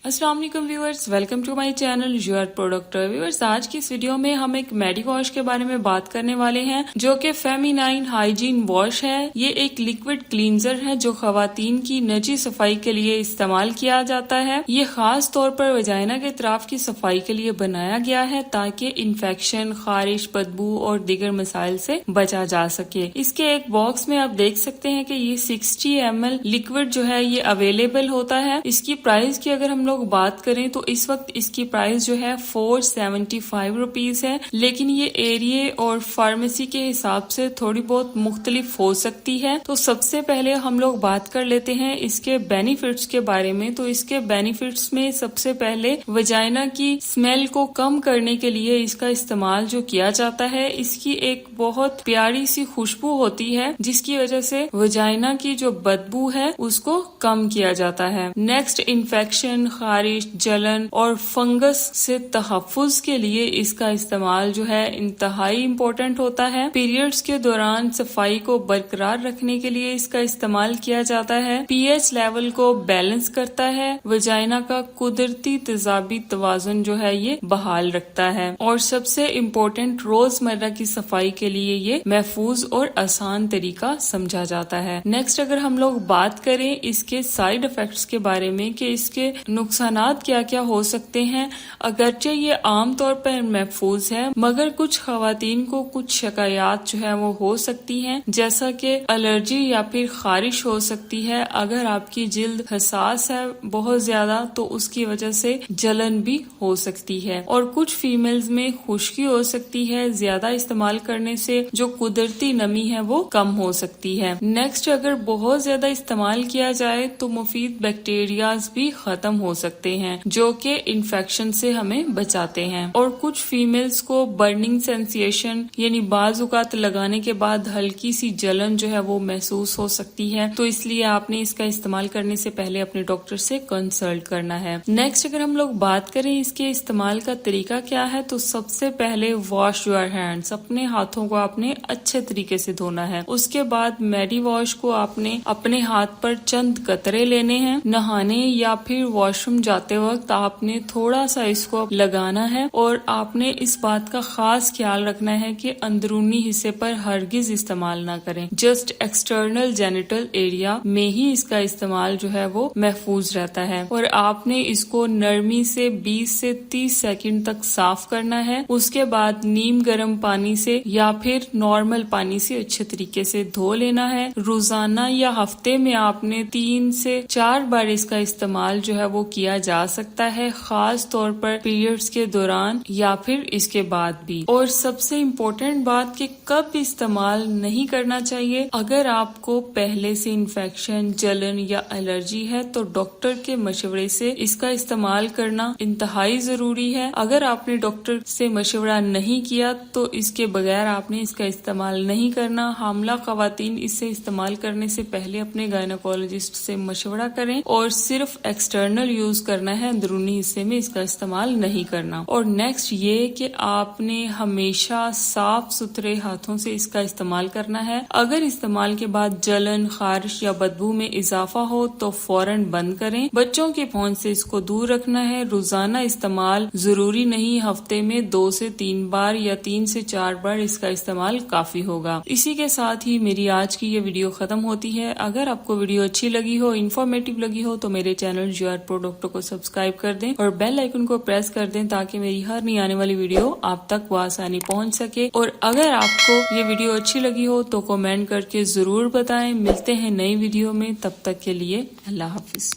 السلام علیکم viewers, welcome to my channel your product viewers. آج کی اس ویڈیو میں ہم ایک میڈی واش کے بارے میں بات کرنے والے ہیں جو کہ فیمینائن ہائیجین واش ہے۔ یہ ایک لیکوڈ کلینزر ہے جو خواتین کی نجی صفائی کے لیے استعمال کیا جاتا ہے۔ یہ خاص طور پر وجائنا کے اطراف کی صفائی کے لیے بنایا گیا ہے تاکہ انفیکشن، خارش، بدبو اور دیگر مسائل سے بچا جا سکے۔ اس کے ایک باکس میں آپ دیکھ سکتے ہیں کہ یہ 60 ml لیکوڈ جو ہے یہ اویلیبل ہوتا ہے۔ اس کی پرائس کی اگر ہم لوگ بات کریں تو اس وقت اس کی پرائس جو ہے 475 روپیز ہے، لیکن یہ ایریے اور فارمیسی کے حساب سے تھوڑی بہت مختلف ہو سکتی ہے۔ تو سب سے پہلے ہم لوگ بات کر لیتے ہیں اس کے بینیفٹس کے بارے میں۔ تو اس کے بینیفٹس میں سب سے پہلے وجائنا کی اسمیل کو کم کرنے کے لیے اس کا استعمال جو کیا جاتا ہے، اس کی ایک بہت پیاری سی خوشبو ہوتی ہے جس کی وجہ سے وجائنا کی جو بدبو ہے اس کو کم کیا جاتا ہے۔ نیکسٹ، انفیکشن، خارش، جلن اور فنگس سے تحفظ کے لیے اس کا استعمال جو ہے انتہائی امپورٹنٹ ہوتا ہے۔ پیریڈز کے دوران صفائی کو برقرار رکھنے کے لیے اس کا استعمال کیا جاتا ہے۔ پی ایچ لیول کو بیلنس کرتا ہے۔ وجائنا کا قدرتی تیزابی توازن جو ہے یہ بحال رکھتا ہے، اور سب سے امپورٹنٹ روزمرہ کی صفائی کے لیے یہ محفوظ اور آسان طریقہ سمجھا جاتا ہے۔ نیکسٹ، اگر ہم لوگ بات کریں اس کے سائیڈ افیکٹس کے بارے میں کہ اس کے نقصانات کیا کیا ہو سکتے ہیں، اگرچہ یہ عام طور پر محفوظ ہے مگر کچھ خواتین کو کچھ شکایات جو ہے وہ ہو سکتی ہیں، جیسا کہ الرجی یا پھر خارش ہو سکتی ہے۔ اگر آپ کی جلد حساس ہے بہت زیادہ تو اس کی وجہ سے جلن بھی ہو سکتی ہے، اور کچھ فیمیلز میں خشکی ہو سکتی ہے۔ زیادہ استعمال کرنے سے جو قدرتی نمی ہے وہ کم ہو سکتی ہے۔ نیکسٹ، اگر بہت زیادہ استعمال کیا جائے تو مفید بیکٹیریاز بھی ختم ہو سکتے ہیں جو کہ انفیکشن سے ہمیں بچاتے ہیں، اور کچھ فیمیلز کو برننگ سینسیشن یعنی بعض اوقات لگانے کے بعد ہلکی سی جلن جو ہے وہ محسوس ہو سکتی ہے، تو اس لیے آپ نے اس کا استعمال کرنے سے پہلے اپنے ڈاکٹر سے کنسلٹ کرنا ہے۔ نیکسٹ، اگر ہم لوگ بات کریں اس کے استعمال کا طریقہ کیا ہے، تو سب سے پہلے واش یور ہینڈس، اپنے ہاتھوں کو آپ نے اچھے طریقے سے دھونا ہے۔ اس کے بعد میڈی واش کو آپ نے اپنے ہاتھ پر چند قطرے لینے ہیں۔ نہانے یا پھر واش روم جاتے وقت آپ نے تھوڑا سا اس کو لگانا ہے، اور آپ نے اس بات کا خاص خیال رکھنا ہے کہ اندرونی حصے پر ہرگز استعمال نہ کریں۔ جسٹ ایکسٹرنل جینیٹل ایریا میں ہی اس کا استعمال جو ہے وہ محفوظ رہتا ہے، اور آپ نے اس کو نرمی سے 20 سے 30 سیکنڈ تک صاف کرنا ہے۔ اس کے بعد نیم گرم پانی سے یا پھر نارمل پانی سے اچھے طریقے سے دھو لینا ہے۔ روزانہ یا ہفتے میں آپ نے 3 سے 4 بار اس کا استعمال جو ہے وہ کیا جا سکتا ہے، خاص طور پر پیریڈز کے دوران یا پھر اس کے بعد بھی۔ اور سب سے امپورٹنٹ بات کہ کب استعمال نہیں کرنا چاہیے، اگر آپ کو پہلے سے انفیکشن، جلن یا الرجی ہے تو ڈاکٹر کے مشورے سے اس کا استعمال کرنا انتہائی ضروری ہے۔ اگر آپ نے ڈاکٹر سے مشورہ نہیں کیا تو اس کے بغیر آپ نے اس کا استعمال نہیں کرنا۔ حاملہ خواتین اسے استعمال کرنے سے پہلے اپنے گائنیکولوجسٹ سے مشورہ کریں، اور صرف ایکسٹرنل یوز کرنا ہے، اندرونی حصے میں اس کا استعمال نہیں کرنا۔ اور نیکسٹ یہ کہ آپ نے ہمیشہ صاف ستھرے ہاتھوں سے اس کا استعمال کرنا ہے۔ اگر استعمال کے بعد جلن، خارش یا بدبو میں اضافہ ہو تو فوراً بند کریں۔ بچوں کی پہنچ سے اس کو دور رکھنا ہے۔ روزانہ استعمال ضروری نہیں، ہفتے میں 2 سے 3 بار یا 3 سے 4 بار اس کا استعمال کافی ہوگا۔ اسی کے ساتھ ہی میری آج کی یہ ویڈیو ختم ہوتی ہے۔ اگر آپ کو ویڈیو اچھی لگی ہو، انفارمیٹو لگی ہو تو میرے چینل یور پروڈکٹ کو سبسکرائب کر دیں اور بیل آئیکن کو پریس کر دیں تاکہ میری ہر نئی آنے والی ویڈیو آپ تک بآسانی پہنچ سکے۔ اور اگر آپ کو یہ ویڈیو اچھی لگی ہو تو کمنٹ کر کے ضرور بتائیں۔ ملتے ہیں نئی ویڈیو میں، تب تک کے لیے اللہ حافظ۔